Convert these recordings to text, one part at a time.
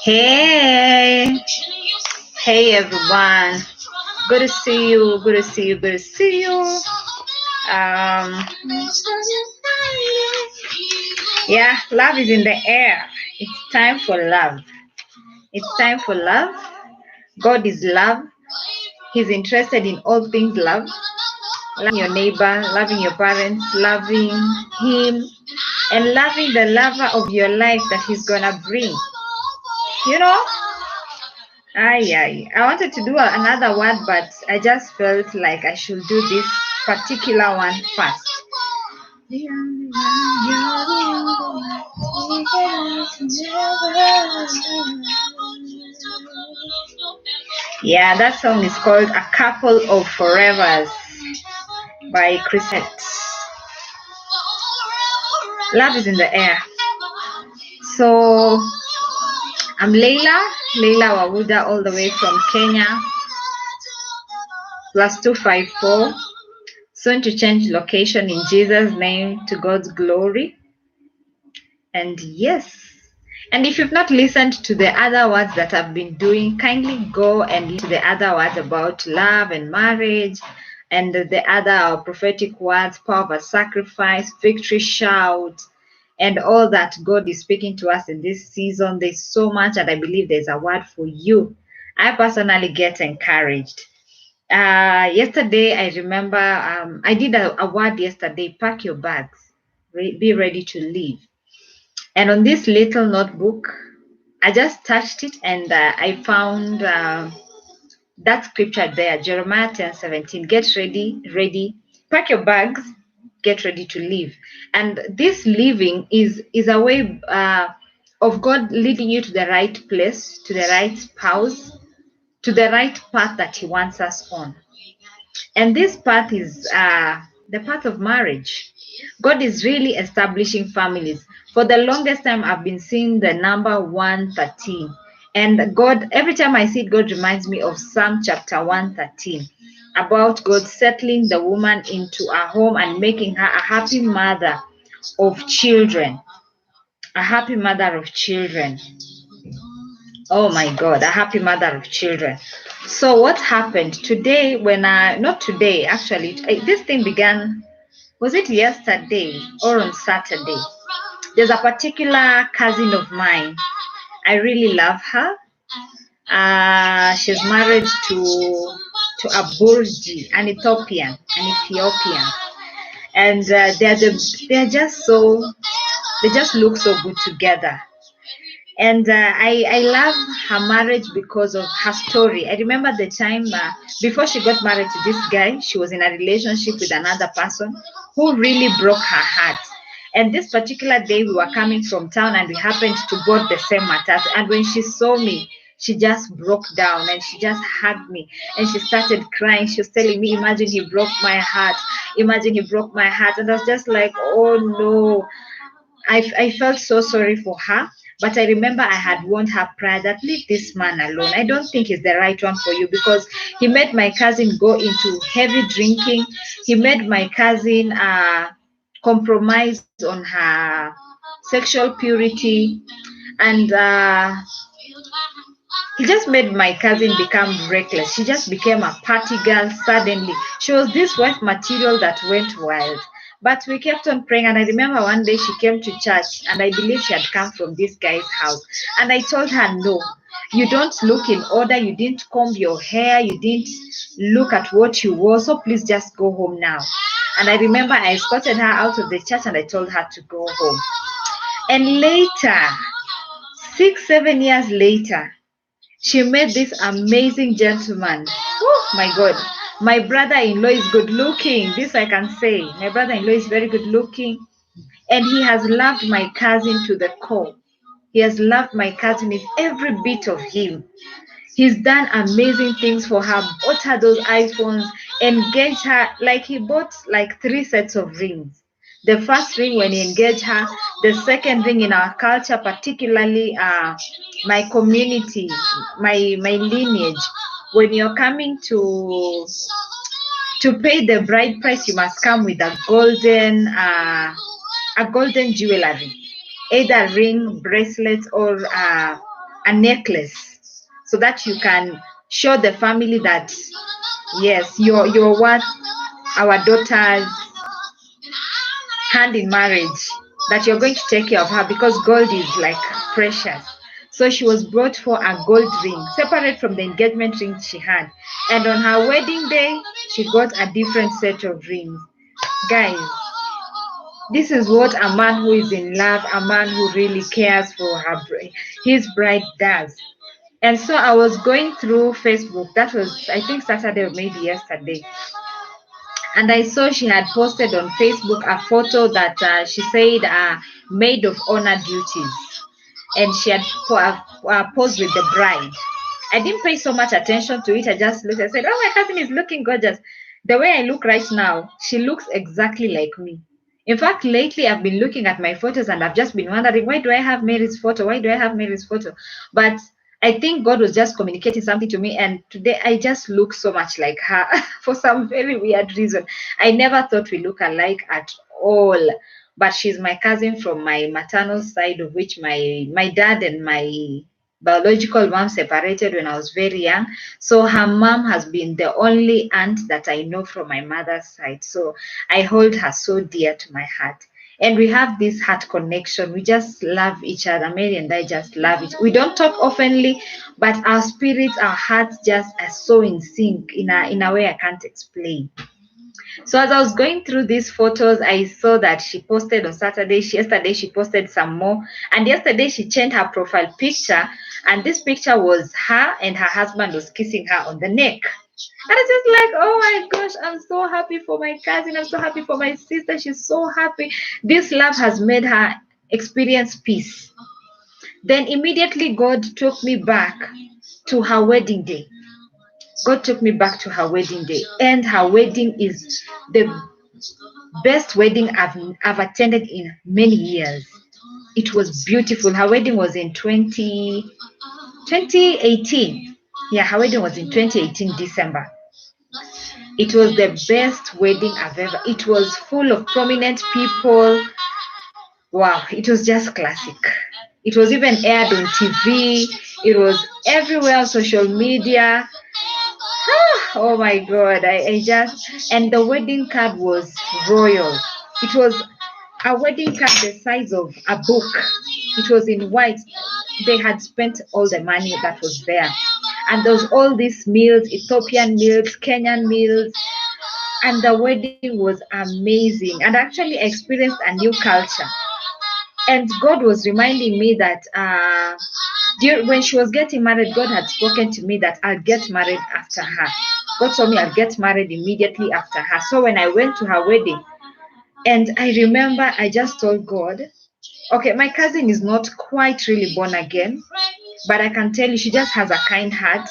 Hey, hey everyone. Good to see you. Good to see you. Good to see you. Yeah, love is in the air. It's time for love. It's time for love. God is love. He's interested in all things love. Loving your neighbor, loving your parents, loving him, and loving the lover of your life that he's gonna bring. You know? I wanted to do another word, but I just felt like I should do this particular one first. Yeah, that song is called A Couple of Forevers by Prophetic. Love is in the air. So I'm Leila Wawuda, all the way from Kenya, +254. Soon to change location in Jesus' name, to God's glory. And yes, and if you've not listened to the other words that I've been doing, kindly go and listen to the other words about love and marriage, and the other prophetic words, power of sacrifice, victory shout, and all that God is speaking to us in this season. There's so much, and I believe there's a word for you. I personally get encouraged. Yesterday, I remember I did a word yesterday: pack your bags, be ready to leave. And on this little notebook, I just touched it, and I found that scripture there, Jeremiah 10:17. Get ready, pack your bags, get ready to leave. And this leaving is a way of God leading you to the right place, to the right spouse, to the right path that He wants us on. And this path is the path of marriage. God is really establishing families. For the longest time, I've been seeing the number 113. And God, every time I see it, God reminds me of Psalm chapter 113, about God settling the woman into a home and making her a happy mother of children. A happy mother of children. Oh my God, a happy mother of children. So what happened today not today, actually, this thing began, was it yesterday or on Saturday? There's a particular cousin of mine. I really love her. She's married to a Burji, an Ethiopian. And they just look so good together. And I love her marriage because of her story. I remember the time before she got married to this guy, she was in a relationship with another person who really broke her heart. And this particular day, we were coming from town and we happened to board the same matatu. And when she saw me, she just broke down and she just hugged me and she started crying. She was telling me, imagine he broke my heart. Imagine he broke my heart. And I was just like, oh no. I felt so sorry for her. But I remember I had warned her prior that leave this man alone. I don't think he's the right one for you, because he made my cousin go into heavy drinking. He made my cousin compromise on her sexual purity. And he just made my cousin become reckless. She just became a party girl suddenly. She was this wife material that went wild. But we kept on praying, and I remember one day she came to church, and I believe she had come from this guy's house. And I told her, no, you don't look in order, you didn't comb your hair, you didn't look at what you wore, so please just go home now. And I remember I escorted her out of the church, and I told her to go home. And later, 6-7 years later, she met this amazing gentleman. Oh my God. My brother-in-law is good looking. This I can say. My brother-in-law is very good looking. And he has loved my cousin to the core. He has loved my cousin with every bit of him. He's done amazing things for her, bought her those iPhones, engaged her. Like he bought like 3 sets of rings. The first ring when he engaged her, the second ring in our culture, particularly my community, my lineage. When you're coming to pay the bride price, you must come with a golden jewelry, either ring, bracelets, or a necklace, so that you can show the family that yes, you're worth our daughter's hand in marriage, that you're going to take care of her because gold is like precious. So she was brought for a gold ring, separate from the engagement ring she had. And on her wedding day, she got a different set of rings. Guys, this is what a man who is in love, a man who really cares for his bride does. And so I was going through Facebook. That was, I think, Saturday or maybe yesterday. And I saw she had posted on Facebook a photo that she said maid of honor duties. And she had posed with the bride. I didn't pay so much attention to it. I just looked and said, oh, my cousin is looking gorgeous. The way I look right now, she looks exactly like me. In fact, lately I've been looking at my photos and I've just been wondering, why do I have Mary's photo? Why do I have Mary's photo? But I think God was just communicating something to me. And today I just look so much like her for some very weird reason. I never thought we look alike at all. But she's my cousin from my maternal side, of which my dad and my biological mom separated when I was very young. So her mom has been the only aunt that I know from my mother's side. So I hold her so dear to my heart. And we have this heart connection. We just love each other. Mary and I just love it. We don't talk oftenly, but our spirits, our hearts just are so in sync in a way I can't explain. So as I was going through these photos, I saw that she posted on Saturday. Yesterday she posted some more, and yesterday she changed her profile picture, and this picture was her and her husband was kissing her on the neck. And it's just like, oh my gosh, I'm so happy for my cousin. I'm so happy for my sister. She's so happy. This love has made her experience peace. Then immediately God took me back to her wedding day. God took me back to her wedding day, and her wedding is the best wedding I've attended in many years. It was beautiful. Her wedding was in 2018. Yeah, her wedding was in 2018, December. It was the best wedding I've ever. It was full of prominent people. Wow, it was just classic. It was even aired on TV. It was everywhere on social media. Oh my God, I just, and the wedding card was royal. It was a wedding card the size of a book. It was in white. They had spent all the money that was there. And there was all these meals, Ethiopian meals, Kenyan meals, and the wedding was amazing. And actually I experienced a new culture. And God was reminding me that when she was getting married, God had spoken to me that I'll get married after her. God told me I'll get married immediately after her. So when I went to her wedding, and I remember I just told God, okay, my cousin is not quite really born again, but I can tell you she just has a kind heart.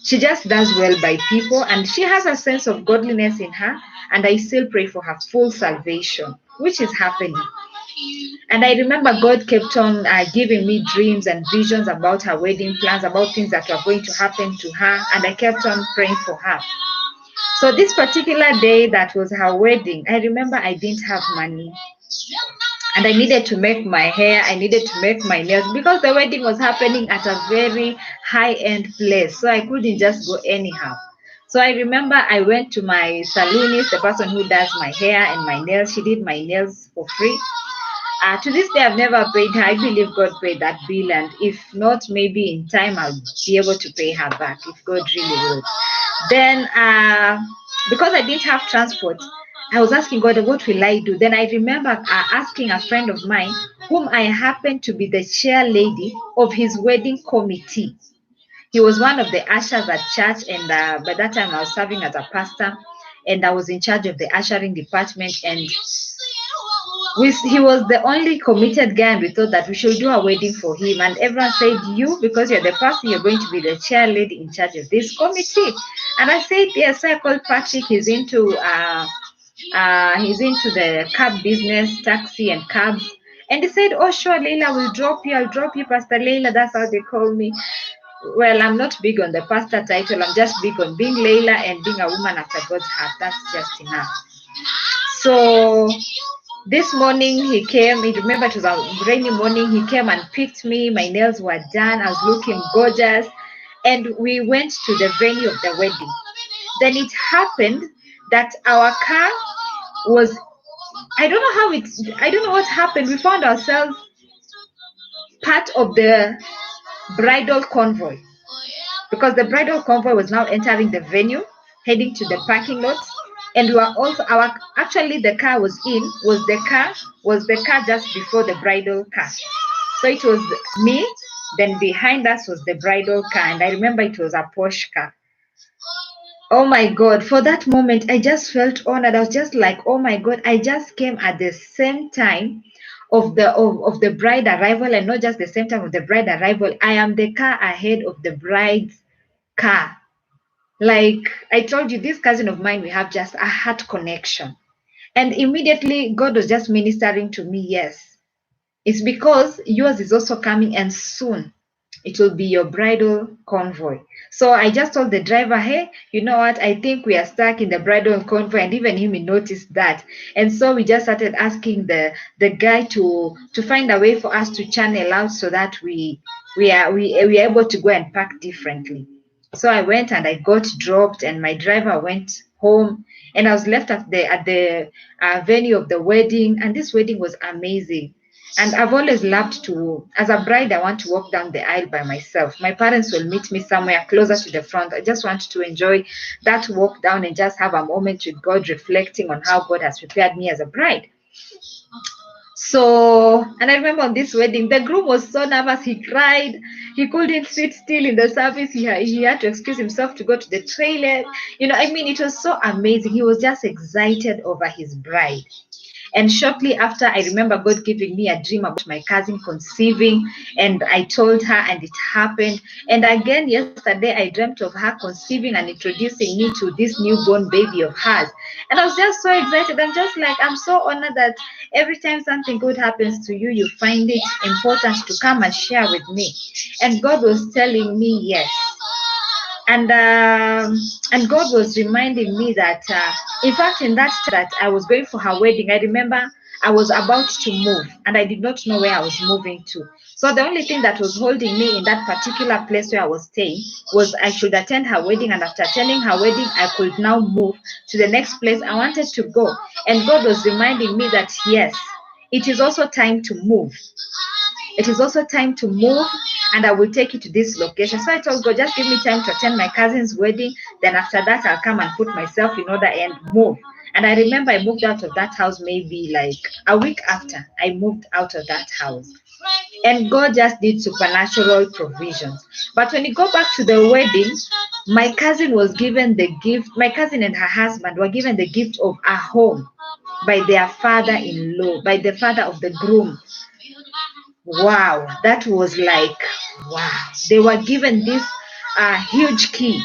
She just does well by people, and she has a sense of godliness in her. And I still pray for her full salvation, which is happening. And I remember God kept on giving me dreams and visions about her wedding plans, about things that were going to happen to her. And I kept on praying for her. So this particular day that was her wedding, I remember I didn't have money. And I needed to make my hair, I needed to make my nails because the wedding was happening at a very high-end place. So I couldn't just go anyhow. So I remember I went to my salonist, the person who does my hair and my nails. She did my nails for free. To this day, I've never paid her. I believe God paid that bill, and if not, maybe in time I'll be able to pay her back if God really would. Then, because I didn't have transport, I was asking God, what will I do? Then I remember asking a friend of mine, whom I happened to be the chair lady of his wedding committee. He was one of the ushers at church, and by that time I was serving as a pastor, and I was in charge of the ushering department. And he was the only committed guy, and we thought that we should do a wedding for him. And everyone said, "You, because you're the pastor, you're going to be the chair lady in charge of this committee." And I said, "Yes." So I called Patrick. He's into the cab business, taxi and cabs. And he said, "Oh, sure, Leila will drop you. I'll drop you, Pastor Leila." That's how they call me. Well, I'm not big on the pastor title. I'm just big on being Leila and being a woman after God's heart. That's just enough. So this morning he came. I remember it was a rainy morning. He came and picked me. My nails were done. I was looking gorgeous. And we went to the venue of the wedding. Then it happened that our car was, I don't know what happened. We found ourselves part of the bridal convoy, because the bridal convoy was now entering the venue, heading to the parking lot. And we were also, actually the car was the car just before the bridal car. So it was me, then behind us was the bridal car, and I remember it was a Porsche car. Oh my God, for that moment, I just felt honored. I was just like, oh my God, I just came at the same time of the bride arrival, and not just the same time of the bride arrival. I am the car ahead of the bride's car. Like I told you, this cousin of mine, we have just a heart connection. And immediately God was just ministering to me, yes. It's because yours is also coming, and soon it will be your bridal convoy. So I just told the driver, hey, you know what? I think we are stuck in the bridal convoy, and even him he noticed that. And so we just started asking the guy to find a way for us to channel out so that we are able to go and park differently. So I went and I got dropped, and my driver went home, and I was left at the venue of the wedding. And this wedding was amazing. And I've always loved to, as a bride, I want to walk down the aisle by myself. My parents will meet me somewhere closer to the front. I just want to enjoy that walk down and just have a moment with God, reflecting on how God has prepared me as a bride. So, and I remember on this wedding, the groom was so nervous. He cried. He couldn't sit still in the service. He had to excuse himself to go to the toilet. I mean, it was so amazing. He was just excited over his bride. And shortly after, I remember God giving me a dream about my cousin conceiving, and I told her, and it happened. And again, yesterday, I dreamt of her conceiving and introducing me to this newborn baby of hers. And I was just so excited. I'm so honored that every time something good happens to you, you find it important to come and share with me. And God was telling me, yes. And God was reminding me that in fact in that I was going for her wedding, I remember I was about to move and I did not know where I was moving to. So the only thing that was holding me in that particular place where I was staying was I should attend her wedding, and after attending her wedding I could now move to the next place I wanted to go. And God was reminding me that yes, it is also time to move. It is also time to move, and I will take you to this location. So I told God, just give me time to attend my cousin's wedding. Then after that, I'll come and put myself in order and move. And I remember I moved out of that house maybe like a week after I moved out of that house. And God just did supernatural provisions. But when you go back to the wedding, my cousin was given the gift, my cousin and her husband were given the gift of a home by their father-in-law, by the father of the groom. Wow, that was like, wow. They were given this huge key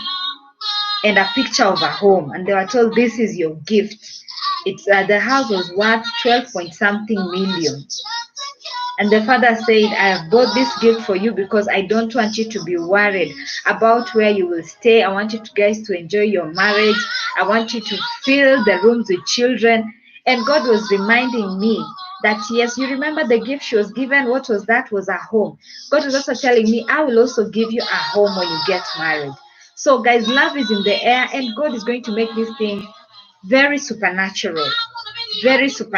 and a picture of a home, and they were told, this is your gift. It's the house was worth 12 point something million. And the father said, I have bought this gift for you because I don't want you to be worried about where you will stay. I want you guys to enjoy your marriage. I want you to fill the rooms with children. And God was reminding me that, yes, you remember the gift she was given. What was that? Was a home. God was also telling me, I will also give you a home when you get married. So, guys, love is in the air, and God is going to make these things very supernatural. Very supernatural.